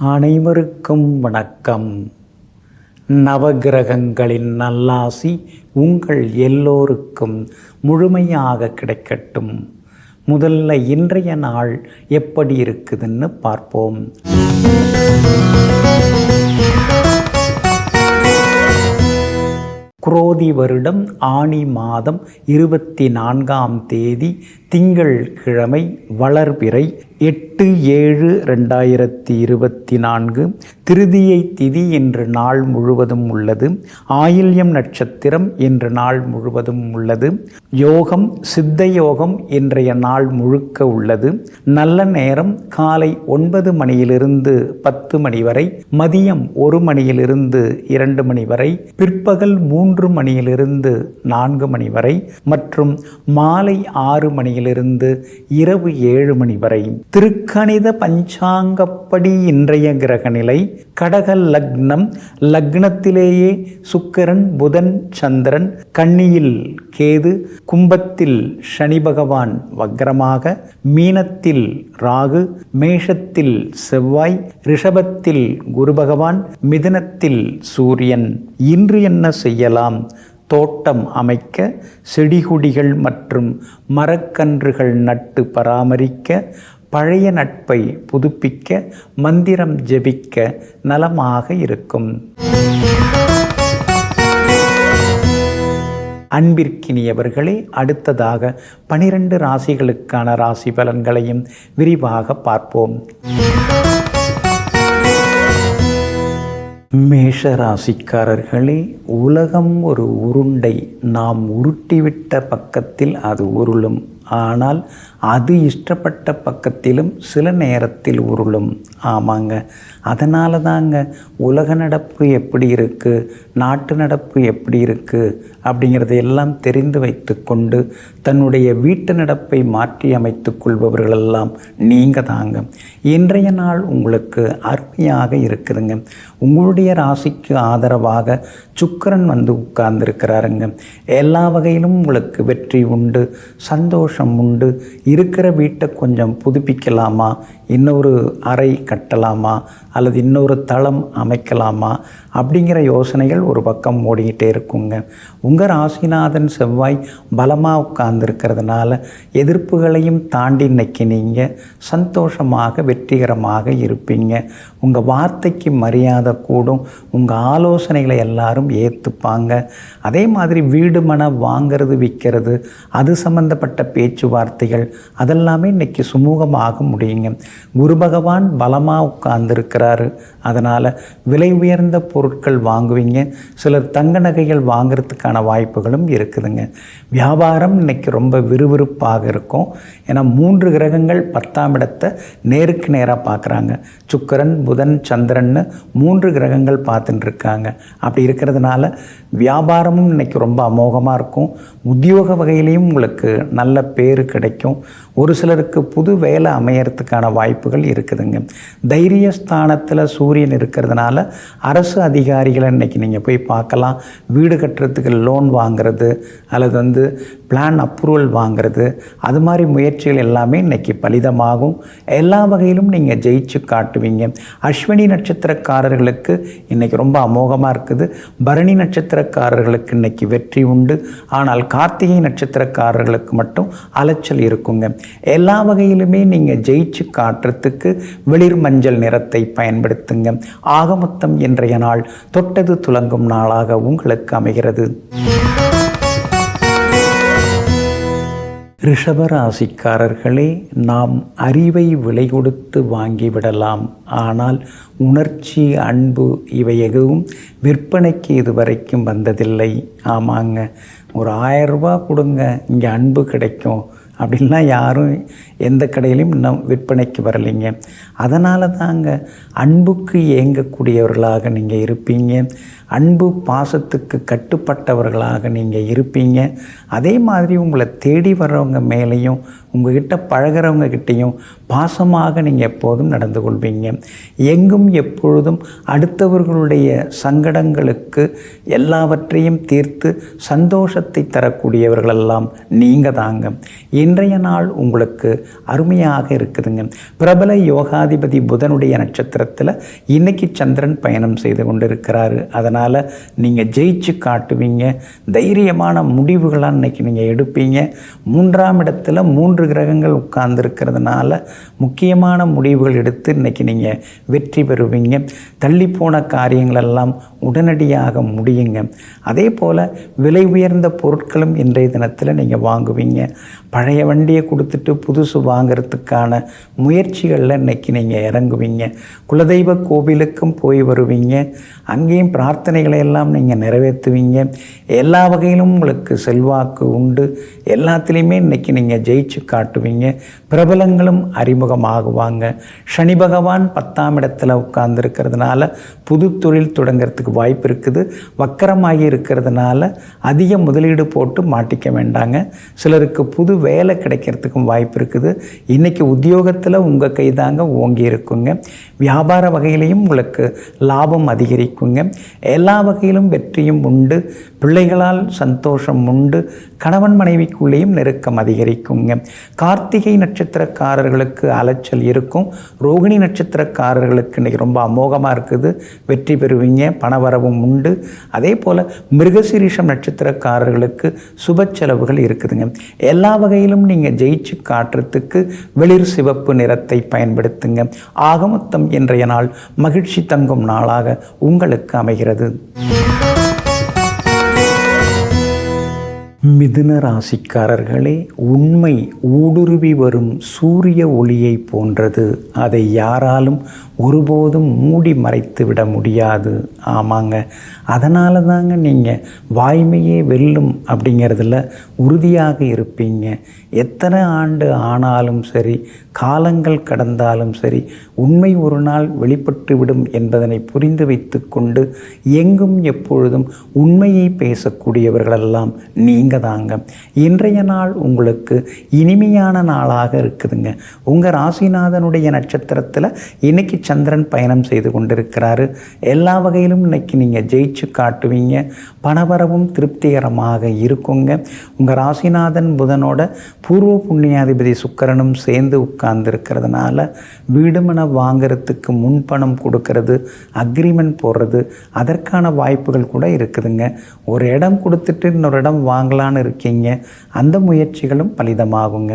அனைவருக்கும் வணக்கம். நவகிரகங்களின் நல்லாசி உங்கள் எல்லோருக்கும் முழுமையாக கிடைக்கட்டும். முதல்ல இன்றைய நாள் எப்படி இருக்குதுன்னு பார்ப்போம். குரோதி வருடம் ஆனி மாதம் 24ஆம் தேதி திங்கள் கிழமை வளர்பிறை 8/7/2024 திருதியை திதி என்று நாள் முழுவதும் உள்ளது. ஆயில்யம் நட்சத்திரம் என்று நாள் முழுவதும் உள்ளது. யோகம் சித்த யோகம் இன்றைய நாள் முழுக்க உள்ளது. நல்ல நேரம் காலை 9 மணியிலிருந்து 10 மணி வரை, மதியம் 1 மணியிலிருந்து 2 மணி வரை, பிற்பகல் 3 மணியிலிருந்து 4 மணி வரை மற்றும் மாலை 6 மணியிலிருந்து இரவு 7 மணி வரை. திருக்கணித பஞ்சாங்கப்படி இன்றைய கிரக நிலை கடக லக்னம். லக்னத்திலேயே சுக்கிரன், புதன், சந்திரன், கன்னியில் கேது, கும்பத்தில் சனி பகவான் வக்ரமாக, மீனத்தில் ராகு, மேஷத்தில் செவ்வாய், ரிஷபத்தில் குரு பகவான், மிதுனத்தில் சூரியன். இன்று என்ன செய்யலாம்? தோட்டம் அமைக்க, செடிகொடிகள் மற்றும் மரக்கன்றுகள் நட்டு பராமரிக்க, பழைய நட்பை புதுப்பிக்க, மந்திரம் ஜெபிக்க நலமாக இருக்கும். அன்பிற்கினியவர்களே, அடுத்ததாக 12 ராசிகளுக்கான ராசி பலன்களையும் விரிவாக பார்ப்போம். மேஷ ராசிக்காரர்களே, உலகம் ஒரு உருண்டை. நாம் உருட்டிவிட்ட பக்கத்தில் அது உருளும். ஆனால் அது இஷ்டப்பட்ட பக்கத்திலும் சில நேரத்தில் உருளும். ஆமாங்க, அதனால தாங்க உலக நடப்பு எப்படி இருக்குது, நாட்டு நடப்பு எப்படி இருக்குது அப்படிங்கிறதையெல்லாம் தெரிந்து வைத்து கொண்டு தன்னுடைய வீட்டு நடப்பை மாற்றி அமைத்து கொள்பவர்களெல்லாம் நீங்கள் தாங்க. இன்றைய நாள் உங்களுக்கு அருமையாக இருக்குதுங்க. உங்களுடைய ராசிக்கு ஆதரவாக சுக்கிரன் வந்து உட்கார்ந்துருக்கிறாருங்க. எல்லா வகையிலும் உங்களுக்கு வெற்றி உண்டு, சந்தோஷம் உண்டு. இருக்கிற வீட்டை கொஞ்சம் புதுப்பிக்கலாமா, இன்னொரு அறை கட்டலாமா, அல்லது இன்னொரு தளம் அமைக்கலாமா அப்படிங்கிற யோசனைகள் ஒரு பக்கம் ஓடிக்கிட்டே இருக்குங்க. உங்கள் ராசிநாதன் செவ்வாய் பலமாக உட்கார்ந்துருக்கிறதுனால எதிர்ப்புகளையும் தாண்டி இன்னைக்கு நீங்கள் சந்தோஷமாக வெற்றிகரமாக இருப்பீங்க. உங்கள் வார்த்தைக்கு மரியாதை கூடும். உங்கள் ஆலோசனைகளை எல்லாரும் ஏற்றுப்பாங்க. அதே மாதிரி வீடு மன வாங்கிறது விற்கிறது அது சம்பந்தப்பட்ட பேச்சுவார்த்தைகள் அதெல்லாமே இன்னைக்கு சுமூகமாக முடியுங்க. குரு பகவான் பலமாக உட்கார்ந்துருக்கிறாரு. அதனால் விலை உயர்ந்த பொருட்கள் வாங்குவீங்க. சிலர் தங்க நகைகள் வாங்கிறதுக்கான வாய்ப்புகளும் இருக்குதுங்க. வியாபாரம் இன்னைக்கு ரொம்ப விறுவிறுப்பாக இருக்கும். ஏன்னா 3 கிரகங்கள் 10ஆம் இடத்தை நேருக்கு நேராக பார்க்குறாங்க. சுக்கிரன், புதன், சந்திரன் 3 கிரகங்கள் பார்த்துட்டு இருக்காங்க. அப்படி இருக்கிறதுனால வியாபாரமும் இன்னைக்கு ரொம்ப அமோகமாக இருக்கும். உத்தியோக வகையிலையும் உங்களுக்கு நல்ல பேர் கிடைக்கும். ஒரு சிலருக்கு புது வேலை அமையறதுக்கான வாய்ப்புகள் இருக்குதுங்க. தைரியஸ்தானத்தில் சூரியன் இருக்கிறதுனால அரசு அதிகாரிகளை இன்னைக்கு நீங்கள் போய் பார்க்கலாம். வீடு கட்டுறதுக்கு லோன் வாங்கிறது அல்லது பிளான் அப்ரூவல் வாங்கிறது, அது மாதிரி முயற்சிகள் எல்லாமே இன்றைக்கி பலிதமாகும். எல்லா வகையிலும் நீங்கள் ஜெயிச்சு காட்டுவீங்க. அஸ்வினி நட்சத்திரக்காரர்களுக்கு இன்றைக்கி ரொம்ப அமோகமாக இருக்குது. பரணி நட்சத்திரக்காரர்களுக்கு இன்றைக்கி வெற்றி உண்டு. ஆனால் கார்த்திகை நட்சத்திரக்காரர்களுக்கு மட்டும் அலைச்சல் இருக்குங்க. எல்லா வகையிலுமே நீங்கள் ஜெயிச்சு காட்டுறதுக்கு வெளிர் மஞ்சள் நிறத்தை பயன்படுத்துங்க. ஆக மொத்தம் இன்றைய நாள் தொட்டது துலங்கும் நாளாக உங்களுக்கு அமைகிறது. ரிஷபராசிக்காரர்களே, நாம் அறிவை விலை கொடுத்து வாங்கிவிடலாம். ஆனால் உணர்ச்சி, அன்பு இவை எதுவும் விற்பனைக்கு இதுவரைக்கும் வந்ததில்லை. ஆமாங்க, ஒரு 1000 ரூபா கொடுங்க, இங்கே அன்பு கிடைக்கும் அப்படின்லாம் யாரும் எந்த கடையிலையும் இன்னும் விற்பனைக்கு வரலைங்க. அதனால தாங்க அன்புக்கு ஏங்கக்கூடியவர்களாக நீங்கள் இருப்பீங்க. அன்பு பாசத்துக்கு கட்டுப்பட்டவர்களாக நீங்கள் இருப்பீங்க. அதே மாதிரி உங்களை தேடி வர்றவங்க மேலேயும் உங்கள்கிட்ட பழகிறவங்க கிட்டேயும் பாசமாக நீங்கள் எப்போதும் நடந்து கொள்வீங்க. எங்கும் எப்பொழுதும் அடுத்தவர்களுடைய சங்கடங்களுக்கு எல்லாவற்றையும் தீர்த்து சந்தோஷத்தை தரக்கூடியவர்களெல்லாம் நீங்கள் தாங்க. இன்றைய நாள் உங்களுக்கு அருமையாக இருக்குதுங்க. பிரபல யோகாதிபதி புதனுடைய நட்சத்திரத்தில் இன்னைக்கு சந்திரன் பயணம் செய்து கொண்டிருக்கிறாரு. அதனால் நீங்கள் ஜெயிச்சு காட்டுவீங்க. தைரியமான முடிவுகளாக இன்றைக்கி நீங்கள் எடுப்பீங்க. 3ஆம் இடத்துல 3 கிரகங்கள் உட்கார்ந்துருக்கிறதுனால முக்கியமான முடிவுகள் எடுத்து இன்றைக்கி நீங்கள் வெற்றி பெறுவீங்க. தள்ளிப்போன காரியங்களெல்லாம் உடனடியாக முடியுங்க. அதே போல் விலை உயர்ந்த பொருட்களும் இன்றைய தினத்தில் நீங்கள் வாங்குவீங்க. பழைய வண்டியை கொடுத்துட்டு புதுசு வாங்கிறதுக்கான முயற்சிகளில் இன்றைக்கி நீங்கள் இறங்குவீங்க. குலதெய்வ கோவிலுக்கும் போய் வருவீங்க. அங்கேயும் பிரார்த்தனைகளை எல்லாம் நீங்கள் நிறைவேற்றுவீங்க. எல்லா வகையிலும் உங்களுக்கு செல்வாக்கு உண்டு. எல்லாத்துலேயுமே இன்றைக்கி நீங்கள் ஜெயிச்சு காட்டுவீங்க. பிரபலங்களும் அறிமுகமாகுவாங்க. சனி பகவான் 10ஆம் இடத்துல உட்கார்ந்துருக்கிறதுனால புது தொழில் தொடங்கிறதுக்கு வாய்ப்பு இருக்குது. வக்கரமாகி இருக்கிறதுனால அதிக முதலீடு போட்டு மாட்டிக்க வேண்டாங்க. சிலருக்கு புது வேலை கிடைக்கிறதுக்கும் வாய்ப்பு இருக்குது. இன்றைக்கி உத்தியோகத்தில் உங்கள் கைதாங்க ஓங்கி இருக்குங்க. வியாபார வகையிலையும் உங்களுக்கு லாபம் அதிகரிக்குங்க. எல்லா வகையிலும் வெற்றியும் உண்டு. பிள்ளைகளால் சந்தோஷம் உண்டு. கணவன் மனைவிக்குள்ளேயும் நெருக்கம் அதிகரிக்குங்க. கார்த்திகை நட்சத்திரக்காரர்களுக்கு அலைச்சல் இருக்கும். ரோகிணி நட்சத்திரக்காரர்களுக்கு இன்றைக்கி ரொம்ப அமோகமாக இருக்குது. வெற்றி பெறுவீங்க. பணவரவும் உண்டு. அதே போல் மிருகசீரிஷம் நட்சத்திரக்காரர்களுக்கு சுப செலவுகள் இருக்குதுங்க. எல்லா வகையிலும் நீங்கள் ஜெயிச்சு காட்டுறதுக்கு வெளிர் சிவப்பு நிறத்தை பயன்படுத்துங்க. ஆகமொத்தம் இன்றைய நாள் மகிழ்ச்சி தங்கும் நாளாக உங்களுக்கு அமைகிறது. மிதுன ராசிக்காரர்களே, உண்மை ஊடுருவி வரும் சூரிய ஒளியை போன்றது. அதை யாராலும் ஒருபோதும் மூடி மறைத்து விட முடியாது. ஆமாங்க, அதனால தாங்க நீங்கள் வாய்மையே வெல்லும் அப்படிங்கிறதுல உறுதியாக இருப்பீங்க. எத்தனை ஆண்டு ஆனாலும் சரி, காலங்கள் கடந்தாலும் சரி, உண்மை ஒரு நாள் வெளிப்பட்டு விடும் என்பதனை புரிந்து வைத்து கொண்டு எங்கும் எப்பொழுதும் உண்மையை பேசக்கூடியவர்களெல்லாம் நீங்கள் தாங்க. இன்றைய நாள் உங்களுக்கு இனிமையான நாளாக இருக்குதுங்க. உங்கள் ராசிநாதனுடைய நட்சத்திரத்தில் இன்னைக்கு சந்திரன் பயணம் செய்து கொண்டிருக்கிறாரு. எல்லா வகையிலும் இன்னைக்கு நீங்கள் ஜெயிச்சு காட்டுவீங்க. பணவரவும் திருப்திகரமாக இருக்குங்க. உங்கள் ராசிநாதன் புதனோட பூர்வ புண்ணியாதிபதி சுக்கிரனும் சேர்ந்து உட்கார்ந்துருக்கிறதுனால வீடுமனை வாங்கிறதுக்கு முன்பணம் கொடுக்கறது, அக்ரிமெண்ட் போடுறது, அதற்கான வாய்ப்புகள் கூட இருக்குதுங்க. ஒரு இடம் கொடுத்துட்டு இன்னொரு இடம் வாங்கலான்னு இருக்கீங்க. அந்த முயற்சிகளும் பலிதமாகுங்க.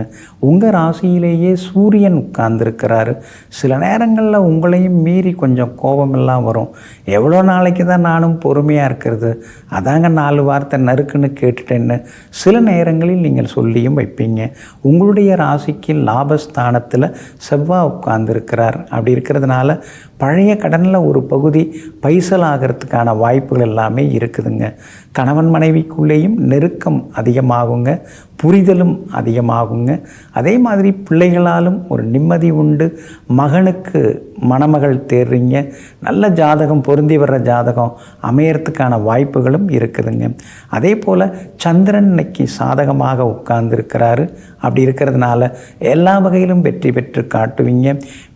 உங்கள் ராசியிலேயே சூரியன் உட்கார்ந்துருக்கிறாரு. சில நேரங்களில் உங்களையும் மீறி கொஞ்சம் கோபமெல்லாம் வரும். எவ்வளோ நாளைக்கு தான் நானும் பொறுமையாக இருக்கிறது, அதாங்க 4 வார்த்தை நறுக்குன்னு கேட்டுட்டேன்னு சில நேரங்களில் நீங்கள் சொல்லியும் வைப்பீங்க. உங்களுடைய ராசிக்கு லாபஸ்தானத்தில் செவ்வாய் உட்கார்ந்துருக்கிறார். அப்படி இருக்கிறதுனால பழைய கடனில் ஒரு பகுதி பைசல் ஆகிறதுக்கான வாய்ப்புகள் எல்லாமே இருக்குதுங்க. கணவன் மனைவிக்குள்ளேயும் நெருக்கம் அதிகமாகுங்க. புரிதலும் அதிகமாகுங்க. அதே மாதிரி பிள்ளைகளாலும் ஒரு நிம்மதி உண்டு. மகனுக்கு மணமகள் தேடுறீங்க. நல்ல ஜாதகம், பொருந்தி வர்ற ஜாதகம் அமையறதுக்கான வாய்ப்புகளும் இருக்குதுங்க. அதே போல் சந்திரன் இன்னைக்கு சாதகமாக உட்கார்ந்துருக்கிறாரு. அப்படி இருக்கிறதுனால எல்லா வகையிலும் வெற்றி பெற்று காட்டுவீங்க.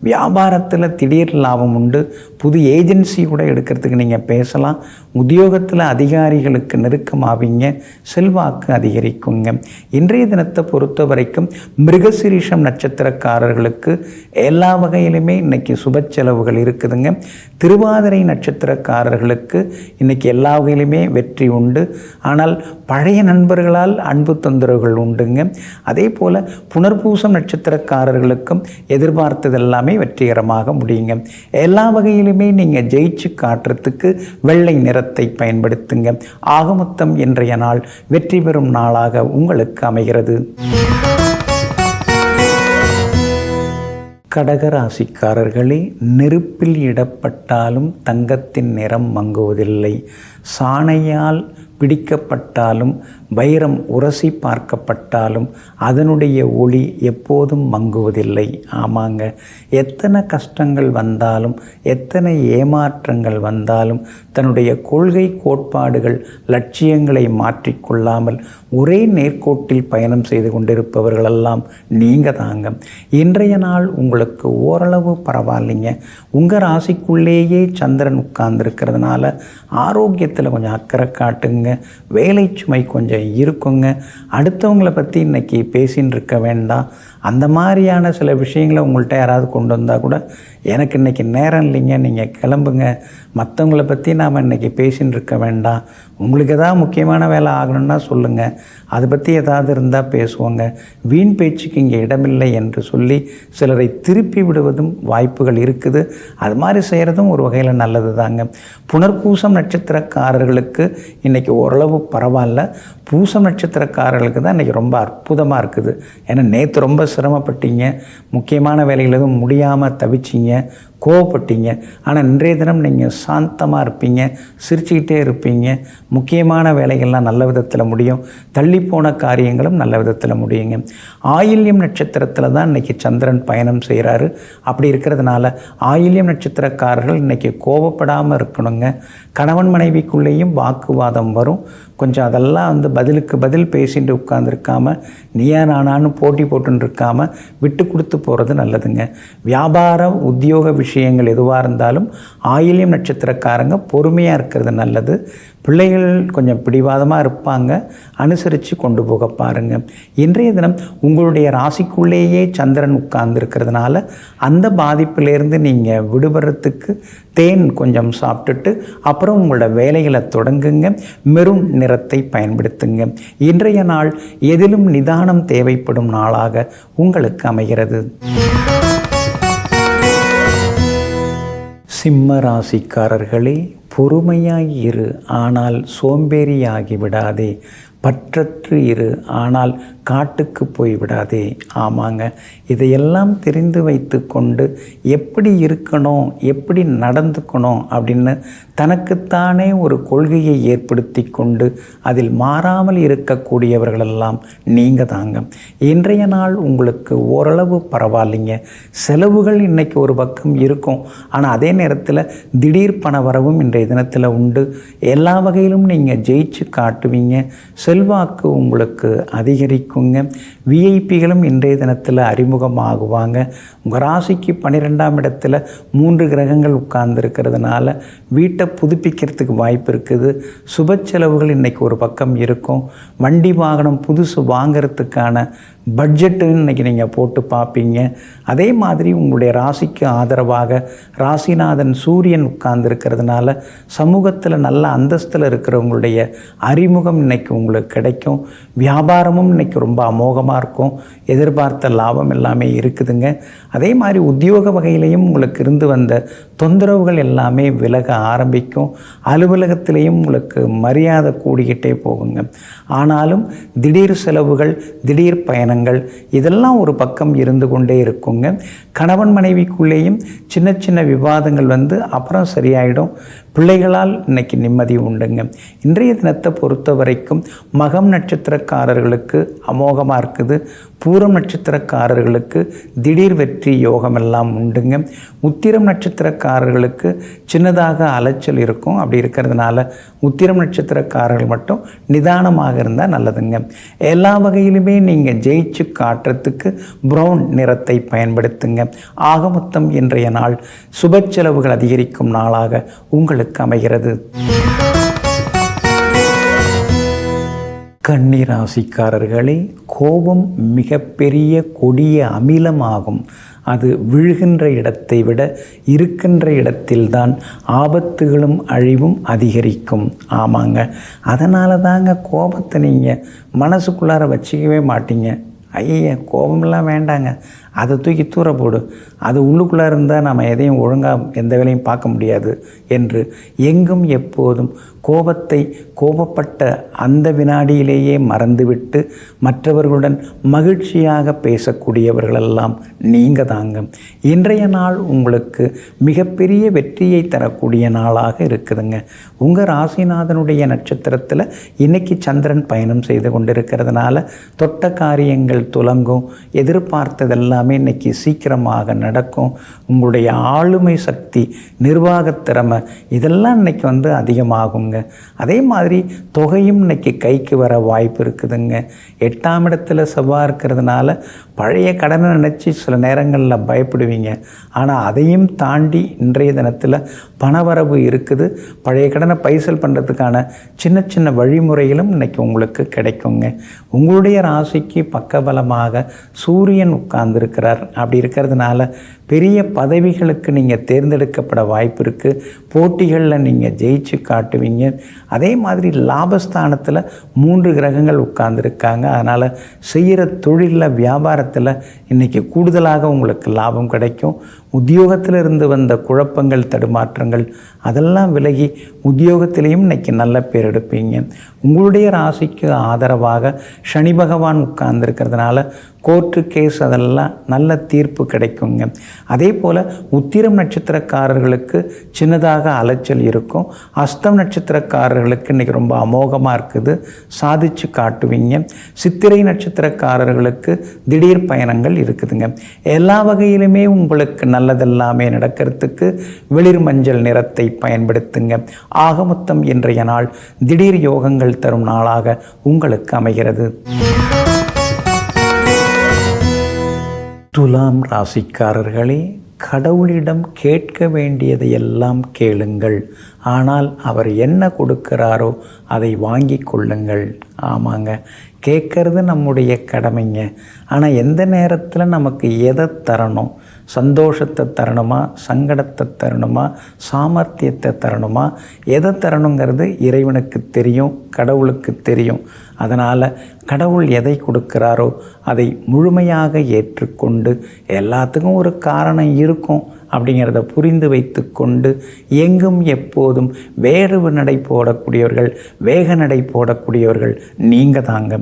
வியாபாரத்தில் திடீர் லாபம் உண்டு. புது ஏஜென்சி கூட எடுக்கிறதுக்கு நீங்கள் பேசலாம். உத்தியோகத்தில் அதிகாரிகளுக்கு நெருக்கமாவீங்க. செல்வாக்கு அதிகரிக்குங்க. இன்றைய தினத்தை பொறுத்த வரைக்கும் மிருகசீரிஷம் நட்சத்திரக்காரர்களுக்கு எல்லா வகையிலுமே இன்னைக்கு சுப செலவுகள் இருக்குதுங்க. திருவாதிரை நட்சத்திரக்காரர்களுக்கு இன்னைக்கு எல்லா வகையிலுமே வெற்றி உண்டு. ஆனால் பழைய நண்பர்களால் அன்பு தொந்தரவுகள் உண்டுங்க. அதே போல் புனர்பூசம் நட்சத்திரக்காரர்களுக்கும் எதிர்பார்த்தது எல்லாமே வெற்றிகரமாக முடியுங்க. எல்லா வகையிலுமே நீங்கள் ஜெயிச்சு காட்டுறதுக்கு வெள்ளை நிறத்தை பயன்படுத்துங்க. ஆகமொத்தம் இன்றைய நாள் வெற்றி பெறும் நாளாக உங்களுக்கு அமைகிறது. கடகராசிக்காரர்களே, நெருப்பில் இடப்பட்டாலும் தங்கத்தின் நிறம் மங்குவதில்லை. சாணையால் பிடிக்கப்பட்டாலும் வைரம் உரசி பார்க்கப்பட்டாலும் அதனுடைய ஒளி எப்போதும் மங்குவதில்லை. ஆமாங்க, எத்தனை கஷ்டங்கள் வந்தாலும், எத்தனை ஏமாற்றங்கள் வந்தாலும் தன்னுடைய கொள்கை, கோட்பாடுகள், லட்சியங்களை மாற்றிக்கொள்ளாமல் ஒரே நேர்கோட்டில் பயணம் செய்து கொண்டிருப்பவர்களெல்லாம் நீங்கள் தாங்க. இன்றைய நாள் உங்களுக்கு ஓரளவு பரவாயில்லைங்க. உங்கள் ராசிக்குள்ளேயே சந்திரன் உட்கார்ந்துருக்கிறதுனால ஆரோக்கியத்தில் கொஞ்சம் அக்கறை காட்டுங்க. இருக்குங்க. வேலை சுமை கொஞ்சம் இருக்குங்க. அடுத்தவங்களை பற்றி இன்றைக்கி பேசின்னு இருக்க வேண்டாம். அந்த மாதிரியான சில விஷயங்களை உங்கள்கிட்ட யாராவது கொண்டு வந்தால் கூட எனக்கு இன்றைக்கி நேரம் இல்லைங்க, நீங்கள் கிளம்புங்க, மற்றவங்கள பற்றி நாம் இன்றைக்கி பேசின்னு இருக்க வேண்டாம், உங்களுக்கு எதாவது முக்கியமான வேலை ஆகணும்னா சொல்லுங்கள், அதை பற்றி ஏதாவது இருந்தால் பேசுவோங்க, வீண் பேச்சுக்கு இங்கே இடமில்லை என்று சொல்லி சிலரை திருப்பி விடுவதும் வாய்ப்புகள் இருக்குது. அது மாதிரி செய்கிறதும் ஒரு வகையில் நல்லது தாங்க. புனர்பூசம் நட்சத்திரக்காரர்களுக்கு இன்றைக்கி ஓரளவு பரவாயில்ல. பூசம் நட்சத்திரக்காரர்களுக்கு தான் இன்றைக்கி ரொம்ப அற்புதமாக இருக்குது. ஏன்னா நேற்று ரொம்ப சிரமப்பட்டீங்க, முக்கியமான வேலைகள் எதுவும் முடியாமல் தவிச்சிங்க, கோவப்பட்டீங்க. ஆனால் இன்றைய தினம் நீங்கள் சாந்தமாக இருப்பீங்க, சிரிச்சுக்கிட்டே இருப்பீங்க. முக்கியமான வேலைகள்லாம் நல்ல விதத்தில் முடியும், தள்ளிப்போன காரியங்களும் நல்ல விதத்தில் முடியுங்க. ஆயில்யம் நட்சத்திரத்தில் தான் இன்றைக்கி சந்திரன் பயணம் செய்கிறாரு. அப்படி இருக்கிறதுனால ஆயில்யம் நட்சத்திரக்காரர்கள் இன்றைக்கி கோவப்படாமல் இருக்கணுங்க. கணவன் மனைவிக்குள்ளேயும் வாக்குவாதம் வரும். கொஞ்சம் அதெல்லாம் பதிலுக்கு பதில் பேசிட்டு உட்காந்துருக்காமல் நீயா நானான்னு போட்டி போட்டுன்னு இருக்காமல் விட்டு கொடுத்து போகிறது நல்லதுங்க. வியாபார உத்தியோக விஷயங்கள் எதுவாக இருந்தாலும் ஆயில்யம் நட்சத்திரக்காரங்க பொறுமையாக இருக்கிறது நல்லது. பிள்ளைகள் கொஞ்சம் பிடிவாதமாக இருப்பாங்க, அனுசரித்து கொண்டு போக பாருங்கள். இன்றைய தினம் உங்களுடைய ராசிக்குள்ளேயே சந்திரன் உட்கார்ந்துருக்கிறதுனால அந்த பாதிப்பிலேருந்து நீங்கள் விடுபடுறதுக்கு தேன் கொஞ்சம் சாப்பிட்டுட்டு அப்புறம் உங்களோட வேலைகளை தொடங்குங்க. மெரூன் நிறத்தை பயன்படுத்துங்க. இன்றைய நாள் எதிலும் நிதானம் தேவைப்படும் நாளாக உங்களுக்கு அமைகிறது. சிம்ம ராசிக்காரர்களே, பொறுமையாய் இரு, ஆனால் சோம்பேறியாகி விடாதே. பற்றற்று இரு, ஆனால் காட்டுக்கு போய் விடாதே. ஆமாங்க, இதையெல்லாம் தெரிந்து வைத்து கொண்டு எப்படி இருக்கணும், எப்படி நடந்துக்கணும் அப்படின்னு தனக்குத்தானே ஒரு கொள்கையை ஏற்படுத்தி கொண்டு அதில் மாறாமல் இருக்கக்கூடியவர்களெல்லாம் நீங்கள் தாங்க. இன்றைய நாள் உங்களுக்கு ஓரளவு பரவாயில்லைங்க. செலவுகள் இன்றைக்கி ஒரு பக்கம் இருக்கும், ஆனால் அதே நேரத்தில் திடீர் பண வரவும் இன்றைய தினத்தில் உண்டு. எல்லா வகையிலும் நீங்கள் ஜெயிச்சு காட்டுவீங்க. செல்வாக்கு உங்களுக்கு அதிகரிக்குங்க. விஐபிகளும் இன்றைய தினத்தில் அறிமுகமாகுவாங்க. உங்கள் ராசிக்கு 12ஆம் இடத்துல 3 கிரகங்கள் உட்கார்ந்துருக்கிறதுனால வீட்டை புதுப்பிக்கிறதுக்கு வாய்ப்பு இருக்குது. சுப செலவுகள் இன்றைக்கி ஒரு பக்கம் இருக்கும். வண்டி வாகனம் புதுசு வாங்கிறதுக்கான பட்ஜெட்டு இன்றைக்கி நீங்கள் போட்டு பார்ப்பீங்க. அதே மாதிரி உங்களுடைய ராசிக்கு ஆதரவாக ராசிநாதன் சூரியன் உட்கார்ந்துருக்கிறதுனால சமூகத்தில் நல்ல அந்தஸ்தில் இருக்கிறவங்களுடைய அறிமுகம் இன்றைக்கி உங்களுக்கு கிடைக்கும். வியாபாரமும் இன்றைக்கி ரொம்ப அமோகமாக இருக்கும். எதிர்பார்த்த லாபம் எல்லாமே இருக்குதுங்க. அதே மாதிரி உத்தியோக வகையிலையும் உங்களுக்கு இருந்து வந்த தொந்தரவுகள் எல்லாமே விலக ஆரம்பிக்கும். அலுவலகத்திலையும் உங்களுக்கு மரியாதை கூடிக்கிட்டே போகுங்க. ஆனாலும் திடீர் செலவுகள், திடீர் பயணங்கள் இதெல்லாம் ஒரு பக்கம் இருந்து கொண்டே இருக்குங்க. கணவன் மனைவிக்குள்ளேயும் சின்ன சின்ன விவாதங்கள் அப்புறம் சரியாயிடும். பிள்ளைகளால் இன்னைக்கு நிம்மதி உண்டுங்க. இன்றைய தினத்தை பொறுத்த வரைக்கும் மகம் நட்சத்திரக்காரர்களுக்கு அமோகமாக இருக்குது. பூரம் நட்சத்திரக்காரர்களுக்கு திடீர் வெற்றி யோகம் எல்லாம் உண்டுங்க. உத்திரம் நட்சத்திரக்காரர்களுக்கு சின்னதாக அலைச்சல் இருக்கும். அப்படி இருக்கிறதுனால உத்திரம் நட்சத்திரக்காரர்கள் மட்டும் நிதானமாக இருந்தால் நல்லதுங்க. எல்லா வகையிலுமே நீங்கள் ஜெயிச்சு காட்டுறதுக்கு ப்ரௌன் நிறத்தை பயன்படுத்துங்க. ஆக மொத்தம் இன்றைய நாள் சுப செலவுகள் அதிகரிக்கும் நாளாக உங்களுக்கு அமைகிறது. கன்னி ராசிக்காரர்களே, கோபம் மிகப்பெரிய கொடிய அமிலமாகும். அது விழுகின்ற இடத்தை விட இருக்கின்ற இடத்தில்தான் ஆபத்துகளும் அழிவும் அதிகரிக்கும். ஆமாங்க, அதனால தாங்க கோபத்தை நீங்கள் மனசுக்குள்ளார வச்சிக்கவே மாட்டீங்க. ஐய, கோபமெல்லாம் வேண்டாங்க, அதை தூக்கி தூர போடு, அது உள்ளுக்குள்ளே இருந்தால் நம்ம எதையும் ஒழுங்காக எந்த வேலையும் பார்க்க முடியாது என்று எங்கும் எப்போதும் கோபத்தை கோபப்பட்ட அந்த வினாடியிலேயே மறந்துவிட்டு மற்றவர்களுடன் மகிழ்ச்சியாக பேசக்கூடியவர்களெல்லாம் நீங்கள் தாங்க. இன்றைய நாள் உங்களுக்கு மிகப்பெரிய வெற்றியை தரக்கூடிய நாளாக இருக்குதுங்க. உங்கள் ராசிநாதனுடைய நட்சத்திரத்தில் இன்னைக்கு சந்திரன் பயணம் செய்து கொண்டிருக்கிறதுனால தொட்ட காரியங்கள் துலங்கும். எதிர்பார்த்ததெல்லாம் எல்லாமே இன்றைக்கி சீக்கிரமாக நடக்கும். உங்களுடைய ஆளுமை சக்தி, நிர்வாகத் திறமை இதெல்லாம் இன்றைக்கி அதிகமாகுங்க. அதே மாதிரி தொகையும் இன்றைக்கி கைக்கு வர வாய்ப்பு இருக்குதுங்க. 8ஆம் இடத்துல செவ்வாய் இருக்கிறதுனால பழைய கடனை நினச்சி சில நேரங்களில் பயப்படுவீங்க. ஆனால் அதையும் தாண்டி இன்றைய தினத்தில் பணவரவு இருக்குது. பழைய கடனை பைசல் பண்ணுறதுக்கான சின்ன சின்ன வழிமுறைகளும் இன்றைக்கி உங்களுக்கு கிடைக்குங்க. உங்களுடைய ராசிக்கு பக்கபலமாக சூரியன் உட்கார்ந்துருக்கிறார். அப்படி இருக்கிறதுனால பெரிய பதவிகளுக்கு நீங்கள் தேர்ந்தெடுக்கப்பட வாய்ப்பு இருக்குது. போட்டிகளில் நீங்கள் ஜெயிச்சு காட்டுவீங்க. அதே மாதிரி லாபஸ்தானத்தில் 3 கிரகங்கள் உட்கார்ந்துருக்காங்க. அதனால் செய்கிற தொழிலில், வியாபாரத்தில் இன்றைக்கி கூடுதலாக உங்களுக்கு லாபம் கிடைக்கும். உத்தியோகத்தில் இருந்து வந்த குழப்பங்கள், தடுமாற்றங்கள் அதெல்லாம் விலகி உத்தியோகத்திலையும் இன்றைக்கி நல்ல பேர் எடுப்பீங்க. உங்களுடைய ராசிக்கு ஆதரவாக சனி பகவான் உட்கார்ந்துருக்கிறதுனால கோர்ட்டு கேஸ் அதெல்லாம் நல்ல தீர்ப்பு கிடைக்குங்க. அதே போல் உத்திரம் நட்சத்திரக்காரர்களுக்கு சின்னதாக அலைச்சல் இருக்கும். அஸ்தம் நட்சத்திரக்காரர்களுக்கு இன்றைக்கி ரொம்ப அமோகமாக இருக்குது, சாதிச்சு காட்டுவீங்க. சித்திரை நட்சத்திரக்காரர்களுக்கு திடீர் பயணங்கள் இருக்குதுங்க. எல்லா வகையிலுமே உங்களுக்கு நல்லதெல்லாமே நடக்கிறதுக்கு வெளிர் மஞ்சள் நிறத்தை பயன்படுத்துங்க. ஆக மொத்தம் இன்றைய நாள் திடீர் யோகங்கள் தரும் நாளாக உங்களுக்கு அமைகிறது. துலாம் ராசிக்காரர்களே, கடவுளிடம் கேட்க வேண்டியதையெல்லாம் கேளுங்கள். ஆனால் அவர் என்ன கொடுக்கிறாரோ அதை வாங்கி கொள்ளுங்கள். ஆமாங்க, கேட்கறது நம்முடைய கடமைங்க. ஆனால் எந்த நேரத்தில் நமக்கு எதை தரணும், சந்தோஷத்தை தரணுமா, சங்கடத்தை தரணுமா, சாமர்த்தியத்தை தரணுமா, எதை தரணுங்கிறது இறைவனுக்கு தெரியும், கடவுளுக்கு தெரியும். அதனால் கடவுள் எதை கொடுக்கிறாரோ அதை முழுமையாக ஏற்றுக்கொண்டு, எல்லாத்துக்கும் ஒரு காரணம் இருக்கும் அப்படிங்கிறத புரிந்து வைத்து கொண்டு எங்கும் எப்போதும் வேறு நடை போடக்கூடியவர்கள், வேக நடை போடக்கூடியவர்கள் நீங்கள் தாங்க.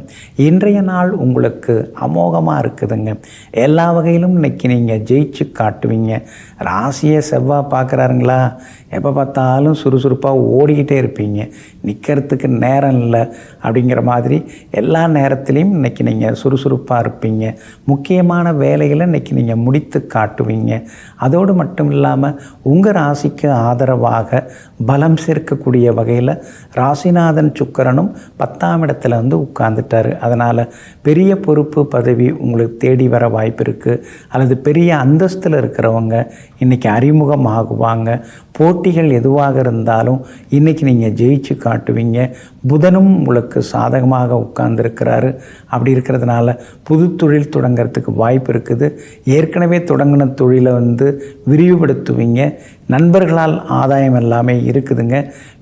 இன்றைய நாள் உங்களுக்கு அமோகமாக இருக்குதுங்க. எல்லா வகையிலும் இன்றைக்கி நீங்கள் ஜெயிச்சு காட்டுவீங்க. ராசியை செவ்வாய் பார்க்குறாருங்களா, எப்போ பார்த்தாலும் சுறுசுறுப்பாக ஓடிக்கிட்டே இருப்பீங்க, நிற்கிறதுக்கு நேரம் இல்லை அப்படிங்கிற மாதிரி எல்லா நேரத்துலேயும் இன்றைக்கி நீங்கள் சுறுசுறுப்பாக இருப்பீங்க. முக்கியமான வேலைகளை இன்றைக்கி நீங்கள் முடித்து காட்டுவீங்க. அதோடு மட்டும் இல்லாமல் உங்கள் ராசிக்கு ஆதரவாக பலம் சேர்க்கக்கூடிய வகையில் ராசிநாதன் சுக்கிரனும் 10ஆம் இடத்துல உட்கார்ந்துட்டார். அதனால் பெரிய பொறுப்பு பதவி உங்களுக்கு தேடி வர வாய்ப்பு இருக்குது. அல்லது பெரிய அந்தஸ்தில் இருக்கிறவங்க இன்றைக்கி அறிமுகம் ஆகுவாங்க. போட்டிகள் எதுவாக இருந்தாலும் இன்றைக்கி நீங்கள் ஜெயிச்சு காட்டுவீங்க. புதனும் உங்களுக்கு சாதகமாக உட்கார்ந்துருக்கிறாரு. அப்படி இருக்கிறதுனால புது தொழில் தொடங்கிறதுக்கு வாய்ப்பு இருக்குது. ஏற்கனவே தொடங்கின தொழிலை விரிவுபடுத்துவீங்க. நண்பர்களால் ஆதாயம் எல்லாமே இருக்குதுங்க.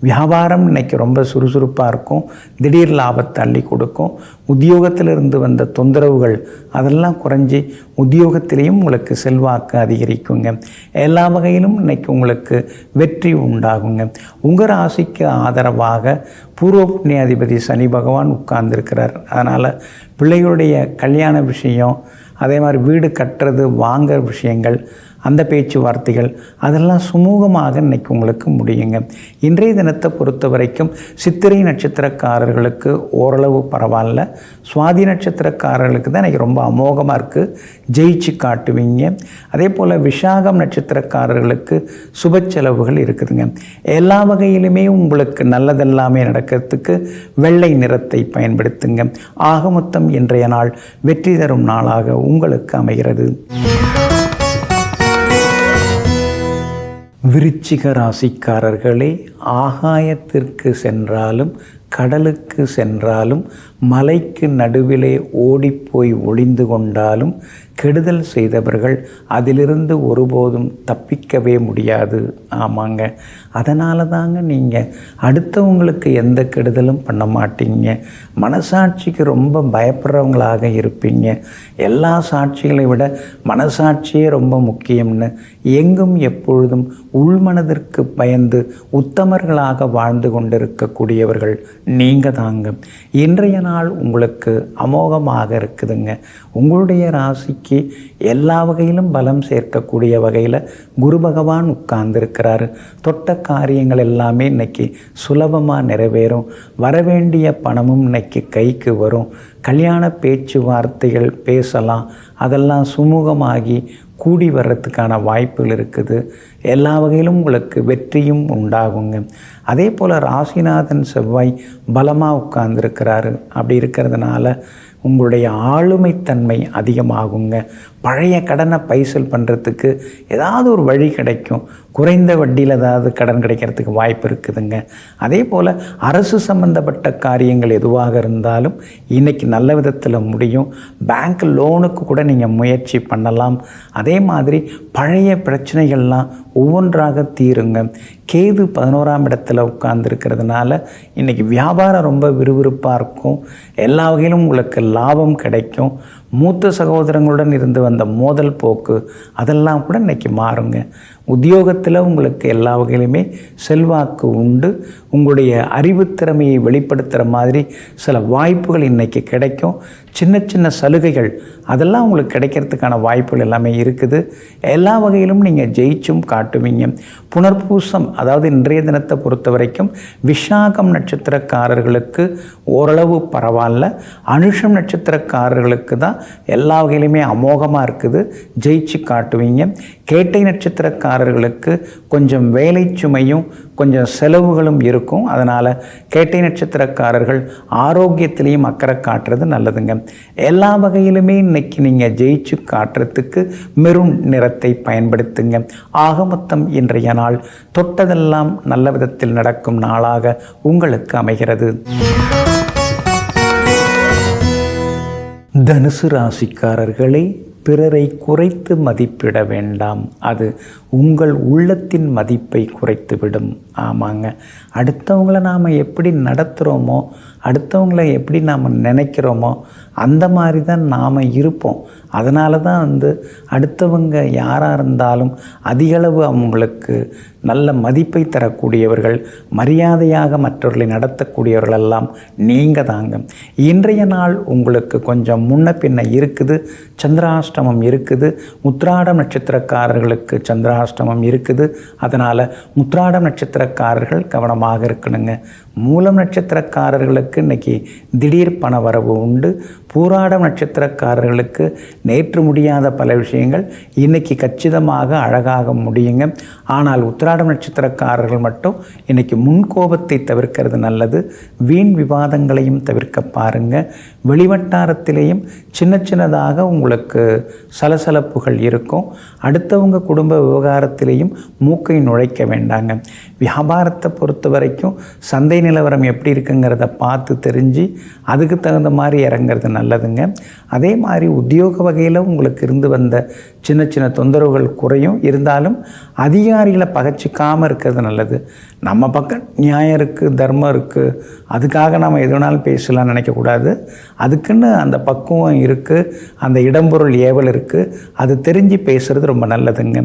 வியாபாரம் இன்றைக்கி ரொம்ப சுறுசுறுப்பாக இருக்கும். திடீர் லாபத்தை அள்ளி கொடுக்கும். உத்தியோகத்திலிருந்து வந்த தொந்தரவுகள் அதெல்லாம் குறைஞ்சி உத்தியோகத்திலையும் உங்களுக்கு செல்வாக்கு அதிகரிக்குங்க. எல்லா வகையிலும் இன்றைக்கி உங்களுக்கு வெற்றி உண்டாகுங்க. உங்கள் ராசிக்கு ஆதரவாக பூர்வ புண்ணியாதிபதி சனி பகவான் உட்கார்ந்துருக்கிறார். அதனால் பிள்ளைகளுடைய கல்யாண விஷயம், அதே மாதிரி வீடு கட்டுறது, வாங்குற விஷயங்கள், அந்த பேச்சுவார்த்தைகள் அதெல்லாம் சுமூகமாக இன்றைக்கி உங்களுக்கு முடியுங்க. இன்றைய தினத்தை பொறுத்த வரைக்கும் சித்திரை நட்சத்திரக்காரர்களுக்கு ஓரளவு பரவாயில்ல. சுவாதி நட்சத்திரக்காரர்களுக்கு தான் இன்றைக்கி ரொம்ப அமோகமாக இருக்குது, ஜெயிச்சு காட்டுவீங்க. அதே போல் விசாகம் நட்சத்திரக்காரர்களுக்கு சுப செலவுகள் இருக்குதுங்க. எல்லா வகையிலுமே உங்களுக்கு நல்லதெல்லாமே நடக்கிறதுக்கு வெள்ளை நிறத்தை பயன்படுத்துங்க. ஆக மொத்தம் இன்றைய நாள் வெற்றி தரும் நாளாக உங்களுக்கு அமைகிறது. விருச்சிக ராசிக்காரர்களே, ஆகாயத்திற்கு சென்றாலும் கடலுக்கு சென்றாலும் மலைக்கு நடுவிலே ஓடிப்போய் ஒளிந்து கொண்டாலும் கெடுதல் செய்தவர்கள் அதிலிருந்து ஒருபோதும் தப்பிக்கவே முடியாது. ஆமாங்க, அதனால தாங்க நீங்கள் அடுத்தவங்களுக்கு எந்த கெடுதலும் பண்ண மாட்டீங்க. மனசாட்சிக்கு ரொம்ப பயப்படுறவங்களாக இருப்பீங்க. எல்லா சாட்சிகளை விட மனசாட்சியே ரொம்ப முக்கியம்னு எங்கும் எப்பொழுதும் உள்மனதிற்கு பயந்து உத்தமர்களாக வாழ்ந்து கொண்டிருக்கக்கூடியவர்கள் நீங்கள் தாங்க. இன்றைய நாள் உங்களுக்கு அமோகமாக இருக்குதுங்க. உங்களுடைய ராசிக்கு எல்லா வகையிலும் பலம் சேர்க்கக்கூடிய வகையில் குரு பகவான் உட்கார்ந்துருக்கிறாரு. தொட்ட காரியங்கள் எல்லாமே இன்னைக்கு சுலபமாக நிறைவேறும். வரவேண்டிய பணமும் இன்னைக்கு கைக்கு வரும். கல்யாண பேச்சுவார்த்தைகள் பேசலாம், அதெல்லாம் சுமூகமாகி கூடி வர்றதுக்கான வாய்ப்புகள் இருக்குது. எல்லா வகையிலும் உங்களுக்கு வெற்றியும் உண்டாகுங்க. அதே போல் ராசிநாதன் செவ்வாய் பலமாக உட்கார்ந்துருக்கிறாரு. அப்படி இருக்கிறதுனால உங்களுடைய ஆளுமைத்தன்மை அதிகமாகுங்க. பழைய கடனை பைசல் பண்ணுறதுக்கு ஏதாவது ஒரு வழி கிடைக்கும். குறைந்த வட்டியில் ஏதாவது கடன் கிடைக்கிறதுக்கு வாய்ப்பு இருக்குதுங்க. அதே போல் அரசு சம்பந்தப்பட்ட காரியங்கள் எதுவாக இருந்தாலும் இன்றைக்கி நல்ல விதத்தில் முடியும். பேங்க் லோனுக்கு கூட நீங்கள் முயற்சி பண்ணலாம். அதே மாதிரி பழைய பிரச்சனைகள்லாம் ஒவ்வொன்றாக தீருங்க. கேது 11ஆம் இடத்துல உட்கார்ந்துருக்கிறதுனால இன்றைக்கி வியாபாரம் ரொம்ப விறுவிறுப்பாக இருக்கும். எல்லா வகையிலும் உங்களுக்கு லாபம் கிடைக்கும். மூத்த சகோதரங்களுடன் இருந்து வந்த மோதல் போக்கு அதெல்லாம் கூட இன்றைக்கி மாறுங்க. உத்தியோகத்தில் உங்களுக்கு எல்லா வகையிலுமே செல்வாக்கு உண்டு. உங்களுடைய அறிவுத்திறமையை வெளிப்படுத்துகிற மாதிரி சில வாய்ப்புகள் இன்றைக்கி கிடைக்கும். சின்ன சின்ன சலுகைகள் அதெல்லாம் உங்களுக்கு கிடைக்கிறதுக்கான வாய்ப்புகள் எல்லாமே இருக்குது. எல்லா வகையிலும் நீங்கள் ஜெயிச்சும் காட்டுவீங்க. புனர்பூசம், அதாவது இன்றைய தினத்தை பொறுத்த வரைக்கும் விசாகம் நட்சத்திரக்காரர்களுக்கு ஓரளவு பரவாயில்ல. அனுஷம் நட்சத்திரக்காரர்களுக்கு தான் எல்லா வகையிலுமே அமோகமாக இருக்குது. ஜெயிச்சு காட்டுவீங்க. கேட்டை நட்சத்திரக்காரர்களுக்கு கொஞ்சம் வேலை சுமையும் கொஞ்சம் செலவுகளும் இருக்கும். அதனால் கேட்டை நட்சத்திரக்காரர்கள் ஆரோக்கியத்திலையும் அக்கறை காட்டுறது நல்லதுங்க. எல்லா வகையிலுமே இன்னைக்கு நீங்கள் ஜெயிச்சு காட்டுறதுக்கு மெரூன் நிறத்தை பயன்படுத்துங்க. ஆக மொத்தம் இன்றைய நாள் தொட்டதெல்லாம் நல்ல விதத்தில் நடக்கும் நாளாக உங்களுக்கு அமைகிறது. தனுசு ராசிக்காரர்களே, பிறரை குறைத்து மதிப்பிட வேண்டாம். அது உங்கள் உள்ளத்தின் மதிப்பை குறைத்துவிடும். ஆமாங்க, அடுத்தவங்களை நாம் எப்படி நடத்துகிறோமோ, அடுத்தவங்களை எப்படி நாம் நினைக்கிறோமோ அந்த மாதிரி தான் நாம் இருப்போம். அதனால தான் அடுத்தவங்க யாராக இருந்தாலும் அதிகளவு அவங்களுக்கு நல்ல மதிப்பை தரக்கூடியவர்கள், மரியாதையாக மற்றவர்களை நடத்தக்கூடியவர்களெல்லாம் நீங்கள் தாங்க. இன்றைய நாள் உங்களுக்கு கொஞ்சம் முன்ன பின்ன இருக்குது. சந்திராஷ்டமம் இருக்குது. உத்திராடம் நட்சத்திரக்காரர்களுக்கு சந்திராஷ்டமம் இருக்குது. அதனால் உத்திராடம் நட்சத்திரக்காரர்கள் கவனமாக இருக்கணுங்க. மூலம் நட்சத்திரக்காரர்களுக்கு இன்றைக்கி திடீர் பண வரவு உண்டு. பூராடம் நட்சத்திரக்காரர்களுக்கு நேற்று முடியாத பல விஷயங்கள் இன்றைக்கி கச்சிதமாக அழகாக முடியுங்க. ஆனால் உத்திராடம் நட்சத்திரக்காரர்கள் மட்டும் இன்றைக்கி முன்கோபத்தை தவிர்க்கிறது நல்லது. வீண் விவாதங்களையும் தவிர்க்க பாருங்கள். வெளிவட்டாரத்திலேயும் சின்ன சின்னதாக உங்களுக்கு சலசலப்புகள் இருக்கும். அடுத்தவங்க குடும்ப விவகாரத்திலேயும் மூக்கை நுழைக்க வேண்டாங்க. வியாபாரத்தை பொறுத்த வரைக்கும் சந்தை நிலவரம் எப்படி இருக்குங்கிறத பார்த்து தெரிஞ்சு அதுக்கு தகுந்த மாதிரி இறங்கிறது நல்லதுங்க. அதே மாதிரி உத்தியோக வகையில் உங்களுக்கு இருந்து வந்த சின்ன சின்ன தொந்தரவுகள் குறையும். இருந்தாலும் அதிகாரிகளை பகச்சிக்காமல் இருக்கிறது நல்லது. நம்ம பக்கம் நியாயம் இருக்குது, தர்மம் இருக்குது, அதுக்காக நம்ம எது வேணாலும் பேசலாம்னு நினைக்கக்கூடாது. அதுக்குன்னு அந்த பக்குவம் இருக்குது, அந்த இடம்பொருள் ஏவல் இருக்குது, அது தெரிஞ்சு பேசுகிறது ரொம்ப நல்லதுங்க.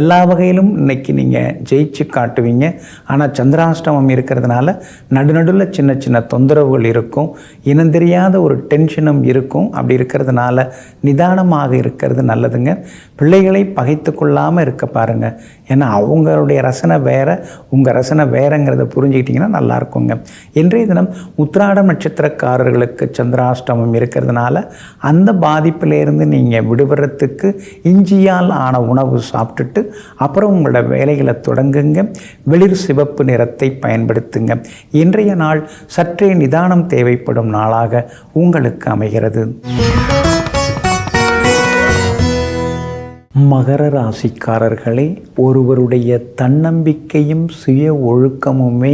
எல்லா வகையிலும் இன்றைக்கி நீங்கள் ஜெயிச்சு காட்டுவீங்க. ஆனால் சந்திராஷ்டமம் இருக்கிறதுனால நடுநடுவில் சின்ன சின்ன தொந்தரவுகள் இருக்கும். இனம் தெரியாத ஒரு டென்ஷனும் இருக்கும். அப்படி இருக்கிறதுனால நிதானமாக இருக்கிறது நல்லதுங்க. பிள்ளைகளை பகைத்து கொள்ளாமல் இருக்க பாருங்கள். ஏன்னா அவங்களுடைய ரசனை வேறு, உங்கள் ரசனை வேறுங்கிறத புரிஞ்சுக்கிட்டிங்கன்னா நல்லாயிருக்குங்க. இன்றைய தினம் உத்திராடம் நட்சத்திரக்காரர்களுக்கு சந்திராஷ்டமம் இருக்கிறதுனால அந்த பாதிப்பிலேருந்து நீங்கள் விடுபடுறதுக்கு இஞ்சியால் ஆன உணவு சாப்பிட்டுட்டு அப்புறம் உங்களோட வேலைகளை தொடங்குங்க. வெளிர் சிவப்பு நிறத்தை பயன்படுத்துங்க. இன்றைய நாள் சற்றே நிதானம் தேவைப்படும் நாளாக உங்களுக்கு அமைகிறது. மகர ராசிக்காரர்களே, ஒருவருடைய தன்னம்பிக்கையும் சுய ஒழுக்கமுமே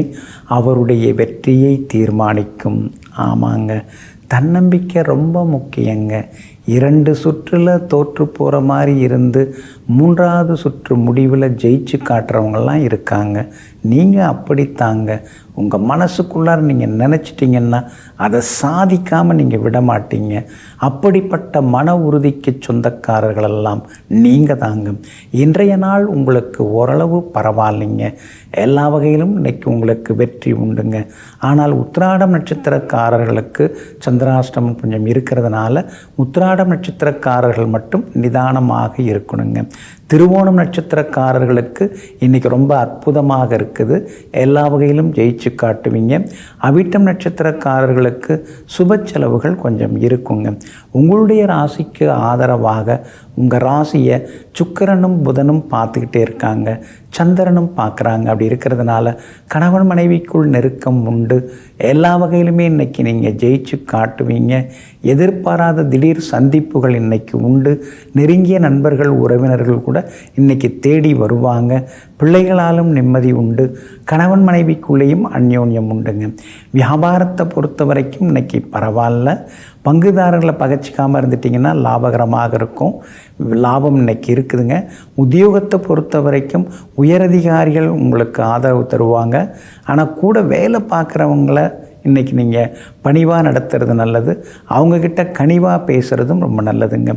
அவருடைய வெற்றியை தீர்மானிக்கும். ஆமாங்க, தன்னம்பிக்கை ரொம்ப முக்கியங்க. 2 சுற்றில் தோற்று போகிற மாதிரி இருந்து 3வது சுற்று முடிவில் ஜெயிச்சு காட்டுறவங்கெல்லாம் இருக்காங்க. நீங்கள் அப்படித்தாங்க. உங்கள் மனசுக்குள்ளார நீங்கள் நினச்சிட்டிங்கன்னா அதை சாதிக்காமல் நீங்கள் விட மாட்டீங்க. அப்படிப்பட்ட மன உறுதிக்கு சொந்தக்காரர்களெல்லாம் நீங்கள் தாங்க. இன்றைய நாள் உங்களுக்கு ஓரளவு பரவாயில்லைங்க. எல்லா வகையிலும் இன்றைக்கி உங்களுக்கு வெற்றி உண்டுங்க. ஆனால் உத்திராடம் நட்சத்திரக்காரர்களுக்கு சந்திராஷ்டமம் கொஞ்சம் இருக்கிறதுனால உத்திராடம் நட்சத்திரக்காரர்கள் மட்டும் நிதானமாக இருக்கணுங்க. திருவோணம் நட்சத்திரக்காரர்களுக்கு இன்றைக்கி ரொம்ப அற்புதமாக இருக்குது. எல்லா வகையிலும் ஜெயிச்சு காட்டுவீங்க. அவிட்டம் நட்சத்திரக்காரர்களுக்கு சுப செலவுகள் கொஞ்சம் இருக்குங்க. உங்களுடைய ராசிக்கு ஆதரவாக உங்கள் ராசியை சுக்கிரனும் புதனும் பார்த்துக்கிட்டே இருக்காங்க, சந்திரனும் பார்க்குறாங்க. அப்படி இருக்கிறதுனால கணவன் மனைவிக்குள் நெருக்கம் உண்டு. எல்லா வகையிலுமே இன்றைக்கி நீங்கள் ஜெயிச்சு காட்டுவீங்க. எதிர்பாராத திடீர் சந்திப்புகள் இன்றைக்கி உண்டு. நெருங்கிய நண்பர்கள் உறவினர்கள் கூட இன்றைக்கி தேடி வருவாங்க. பிள்ளைகளாலும் நிம்மதி உண்டு. கணவன் மனைவிக்குள்ளேயும் அந்யோன்யம் உண்டுங்க. வியாபாரத்தை பொறுத்த வரைக்கும் இன்றைக்கி பரவாயில்ல. பங்குதாரர்களை பகச்சிக்காமல் இருந்துட்டிங்கன்னா லாபகரமாக இருக்கும். லாபம் இன்றைக்கி இருக்குதுங்க. உத்தியோகத்தை பொறுத்த வரைக்கும் உயரதிகாரிகள் உங்களுக்கு ஆதரவு தருவாங்க. ஆனால் கூட வேலை பார்க்குறவங்கள இன்றைக்கி நீங்கள் பணிவாக நடத்துறது நல்லது. அவங்கக்கிட்ட கனிவாக பேசுகிறதும் ரொம்ப நல்லதுங்க.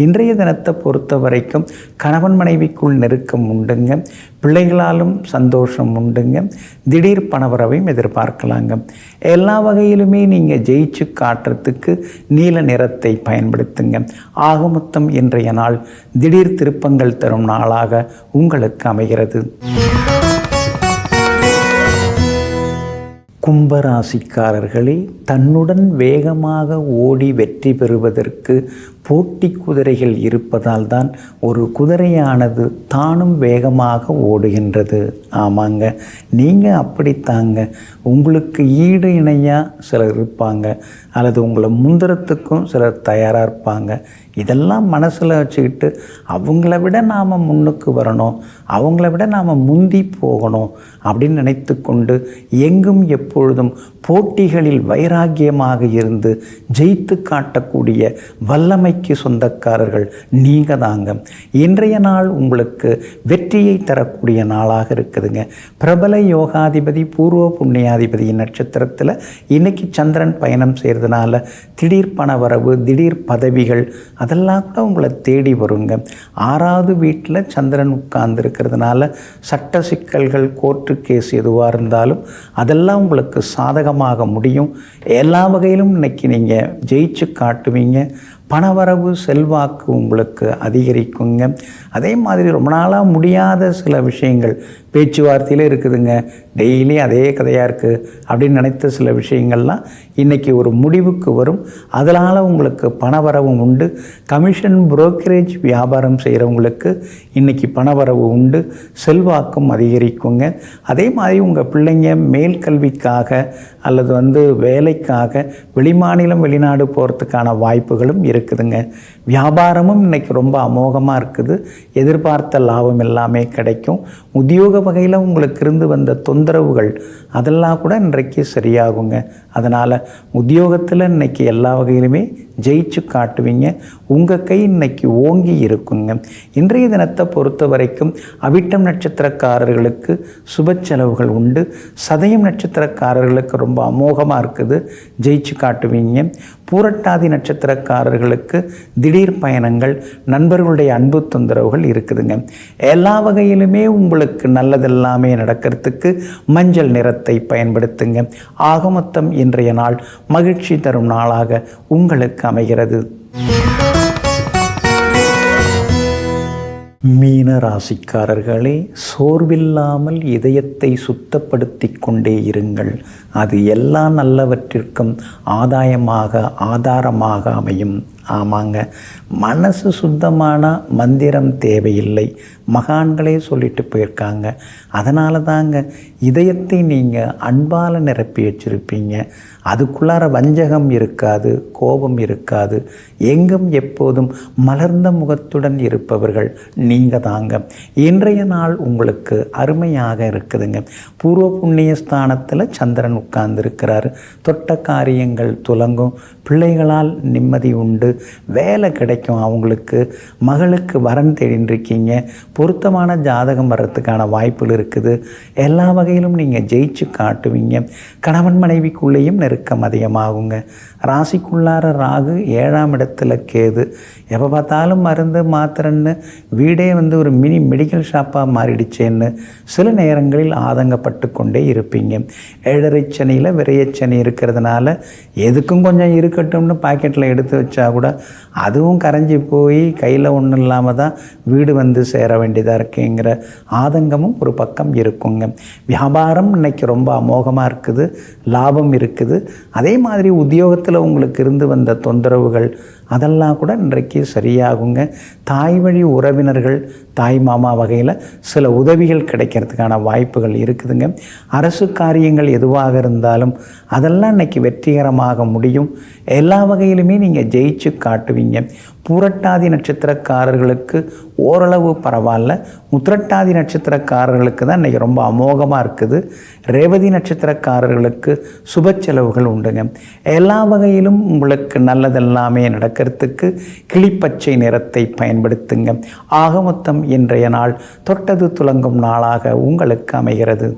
இன்றைய தினத்தை பொறுத்த வரைக்கும் கணவன் மனைவிக்குள் நெருக்கம் உண்டுங்க. பிள்ளைகளாலும் சந்தோஷம் உண்டுங்க. திடீர் பணவரவையும் எதிர்பார்க்கலாங்க. எல்லா வகையிலுமே நீங்கள் ஜெயிச்சு காட்டுறதுக்கு நீல நிறத்தை பயன்படுத்துங்க. ஆக மொத்தம் இன்றைய நாள் திடீர் திருப்பங்கள் தரும் நாளாக உங்களுக்கு அமைகிறது. கும்பராசிக்காரர்களே, தன்னுடன் வேகமாக ஓடி வெற்றி பெறுவதற்கு போட்டி குதிரைகள் இருப்பதால் தான் ஒரு குதிரையானது தானும் வேகமாக ஓடுகின்றது. ஆமாங்க, நீங்கள் அப்படித்தாங்க. உங்களுக்கு ஈடு இணையாக சிலர் இருப்பாங்க, அல்லது உங்களை முந்திரத்துக்கும் சிலர் தயாராக இருப்பாங்க. இதெல்லாம் மனசில் வச்சுக்கிட்டு அவங்கள விட நாம் முன்னுக்கு வரணும், அவங்கள விட நாம் முந்தி போகணும் அப்படின்னு நினைத்து கொண்டு எங்கும் எப்பொழுதும் போட்டிகளில் வைராக்கியமாக இருந்து ஜெயித்து காட்டக்கூடிய வல்லமைக்கு சொந்தக்காரர்கள் நீங்கள் தாங்க. இன்றைய நாள் உங்களுக்கு வெற்றியை தரக்கூடிய நாளாக இருக்குதுங்க. பிரபல யோகாதிபதி பூர்வ புண்ணியாதிபதியின் நட்சத்திரத்தில் இன்னைக்கு சந்திரன் பயணம் செய்கிறதுனால திடீர் பணவரவு, திடீர் பதவிகள் அதெல்லாம் கூட உங்களை தேடி வருங்க. 6வது வீட்டில் சந்திரன் உட்கார்ந்து இருக்கிறதுனால சட்ட சிக்கல்கள், கோர்ட்டு கேஸ் எதுவாக இருந்தாலும் அதெல்லாம் உங்களுக்கு சாதகமாக முடியும். எல்லா வகையிலும் இன்னைக்கு நீங்கள் ஜெயிச்சு காட்டுவீங்க. பணவரவு, செல்வாக்கு உங்களுக்கு அதிகரிக்குங்க. அதே மாதிரி ரொம்ப நாளாக முடியாத சில விஷயங்கள் பேச்சுவார்த்தையிலே இருக்குதுங்க, டெய்லி அதே கதையாக இருக்குது அப்படின்னு நினைத்த சில விஷயங்கள்லாம் இன்றைக்கி ஒரு முடிவுக்கு வரும். அதனால் உங்களுக்கு பணவரவும் உண்டு. கமிஷன், புரோக்கரேஜ் வியாபாரம் செய்கிறவங்களுக்கு இன்றைக்கி பணவரவு உண்டு. செல்வாக்கும் அதிகரிக்குங்க. அதே மாதிரி உங்கள் பிள்ளைங்க மேல் கல்விக்காக அல்லது வேலைக்காக வெளிமாநிலம், வெளிநாடு போகிறதுக்கான வாய்ப்புகளும் இருக்குதுங்க. வியாபாரமும் இன்றைக்கி ரொம்ப அமோகமாக இருக்குது. எதிர்பார்த்த லாபம் எல்லாமே கிடைக்கும். உத்தியோக வகையில் உங்களுக்கு இருந்து வந்த தொந்தரவுகள் அதெல்லாம் கூட இன்றைக்கு சரியாகுங்க. அதனால் உத்தியோகத்தில் இன்றைக்கி எல்லா வகையிலுமே ஜெயிச்சு காட்டுவீங்க. உங்கள் கை இன்னைக்கு ஓங்கி இருக்குங்க. இன்றைய தினத்தை பொறுத்த வரைக்கும் அவிட்டம் நட்சத்திரக்காரர்களுக்கு சுப செலவுகள் உண்டு. சதயம் நட்சத்திரக்காரர்களுக்கு ரொம்ப அமோகமாக இருக்குது, ஜெயிச்சு காட்டுவீங்க. பூரட்டாதி நட்சத்திரக்காரர்களுக்கு திடீர் பயணங்கள், நண்பர்களுடைய அன்பு தொந்தரவுகள் இருக்குதுங்க. எல்லா வகையிலுமே உங்களுக்கு நல்லதெல்லாமே நடக்கிறதுக்கு மஞ்சள் நிறத்தை பயன்படுத்துங்க. ஆக மொத்தம் இன்றைய நாள் மகிழ்ச்சி தரும் நாளாக உங்களுக்கு அமைகிறது. மீன ராசிக்காரர்களே, சோர்வில்லாமல் இதயத்தை சுத்தப்படுத்தி கொண்டே இருங்கள். அது எல்லா நல்லவற்றிற்கும் ஆதாரமாக அமையும். ஆமாங்க, மனசு சுத்தமான மந்திரம் தேவையில்லை, மகான்களே சொல்லிட்டு போயிருக்காங்க. அதனால தாங்க இதயத்தை நீங்கள் அன்பால் நிரப்பி வச்சுருப்பீங்க. அதுக்குள்ளார வஞ்சகம் இருக்காது, கோபம் இருக்காது. எங்கும் எப்போதும் மலர்ந்த முகத்துடன் இருப்பவர்கள் நீங்கள் தாங்க. இன்றைய நாள் உங்களுக்கு அருமையாக இருக்குதுங்க. பூர்வ புண்ணிய ஸ்தானத்தில் சந்திரன் உட்கார்ந்துருக்கிறாரு. தொட்ட காரியங்கள் துலங்கும், பிள்ளைகளால் நிம்மதி உண்டு, வேலை கிடைக்கும், அவங்களுக்கு மகளுக்கு வரன் தேடின்றிருக்கீங்க, பொருத்தமான ஜாதகம் வர்றதுக்கான வாய்ப்புகள் இருக்குது. எல்லா வகையிலும் நீங்கள் ஜெயிச்சு காட்டுவீங்க. கணவன் மனைவிக்குள்ளேயும் நெருக்கம் அதிகமாகுங்க. ராசிக்குள்ளார ராகு, 7ஆம் இடத்துல கேது. எப்போ பார்த்தாலும் மருந்து மாத்திரன்னு வீடே ஒரு மினி மெடிக்கல் ஷாப்பாக மாறிடுச்சேன்னு சில நேரங்களில் ஆதங்கப்பட்டு கொண்டே இருப்பீங்க. 7.5 சனியில் விரையச்சனி இருக்கிறதுனால எதுக்கும் கொஞ்சம் இருக்கட்டும்னு பாக்கெட்டில் எடுத்து வச்சா கூட அதுவும் கரைஞ்சி போய் கையில் ஒன்றும் இல்லாமல் தான் வீடு சேர வேண்டியதாக இருக்குங்கிற ஆதங்கமும் ஒரு பக்கம் இருக்குங்க. வியாபாரம் இன்னைக்கு ரொம்ப அமோகமாக இருக்குது, லாபம் இருக்குது. அதே மாதிரி உத்தியோகத்தில் உங்களுக்கு இருந்து வந்த தொந்தரவுகள் அதெல்லாம் கூட இன்றைக்கு சரியாகுங்க. தாய் வழி உறவினர்கள், தாய் மாமா வகையில் சில உதவிகள் கிடைக்கிறதுக்கான வாய்ப்புகள் இருக்குதுங்க. அரசு காரியங்கள் எதுவாக இருந்தாலும் அதெல்லாம் இன்றைக்கி வெற்றிகரமாக முடியும். எல்லா வகையிலுமே நீங்கள் ஜெயிச்சு காட்டுவீங்க. பூரட்டாதி நட்சத்திரக்காரர்களுக்கு ஓரளவு பரவாயில்ல. உத்திரட்டாதி நட்சத்திரக்காரர்களுக்கு தான் இன்றைக்கி ரொம்ப அமோகமாக இருக்குது. ரேவதி நட்சத்திரக்காரர்களுக்கு சுப செலவுகள் உண்டுங்க. எல்லா வகையிலும் உங்களுக்கு நல்லதெல்லாமே நடக்கிறதுக்கு கிளிப்பச்சை நிறத்தை பயன்படுத்துங்க. ஆக மொத்தம் இன்றைய நாள் தொட்டது துலங்கும் நாளாக உங்களுக்கு அமைகிறது.